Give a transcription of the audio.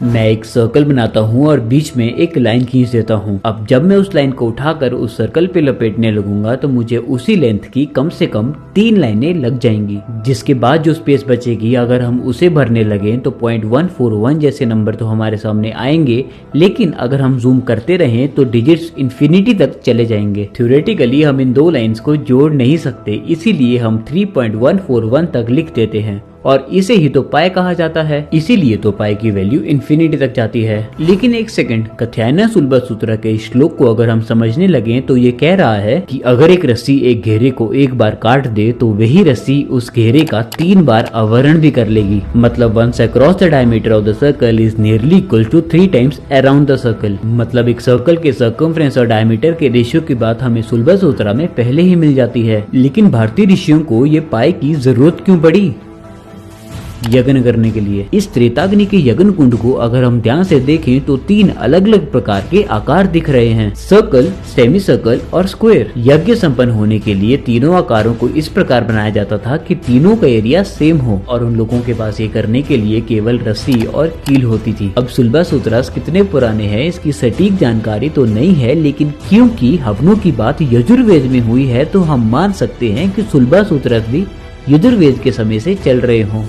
मैं एक सर्कल बनाता हूँ और बीच में एक लाइन खींच देता हूँ। अब जब मैं उस लाइन को उठाकर उस सर्कल पे लपेटने लगूंगा तो मुझे उसी लेंथ की कम से कम 3 लाइनें लग जाएंगी, जिसके बाद जो स्पेस बचेगी अगर हम उसे भरने लगे तो 0.141 जैसे नंबर तो हमारे सामने आएंगे, लेकिन अगर हम जूम करते रहें तो डिजिट्स इन्फिनिटी तक चले जाएंगे। थ्योरेटिकली हम इन दो लाइंस को जोड़ नहीं सकते, इसीलिए हम 3.141 तक लिख देते हैं और इसे ही तो पाई कहा जाता है, इसीलिए तो पाई की वैल्यू इन्फिनिटी तक जाती है। लेकिन एक सेकंड, कात्यायन शुल्बसूत्र के श्लोक को अगर हम समझने लगे तो ये कह रहा है कि अगर एक रस्सी एक घेरे को एक बार काट दे तो वही रस्सी उस घेरे का 3 बार आवरण भी कर लेगी। मतलब once across the diameter of the circle is nearly equal to 3 times around the circle. मतलब एक सर्कल के सर्कमफ्रेंस और डायमीटर के रेशियो की बात हमें शुल्बसूत्र में पहले ही मिल जाती है। लेकिन भारतीय ऋषियों को ये पाई की जरूरत क्यों पड़ी? यज्ञ करने के लिए। इस त्रेताग्नि के यज्ञ कुंड को अगर हम ध्यान से देखें तो 3 अलग अलग प्रकार के आकार दिख रहे हैं, सर्कल, सेमी सर्कल और स्क्वायर। यज्ञ संपन्न होने के लिए तीनों आकारों को इस प्रकार बनाया जाता था कि तीनों का एरिया सेम हो, और उन लोगों के पास ये करने के लिए केवल रस्सी और कील होती थी। अब शुल्बसूत्र कितने पुराने हैं इसकी सटीक जानकारी तो नहीं है, लेकिन क्योंकि हवनों की बात यजुर्वेद में हुई है तो हम मान सकते हैं कि शुल्बसूत्र भी यजुर्वेद के समय से चल रहे हों।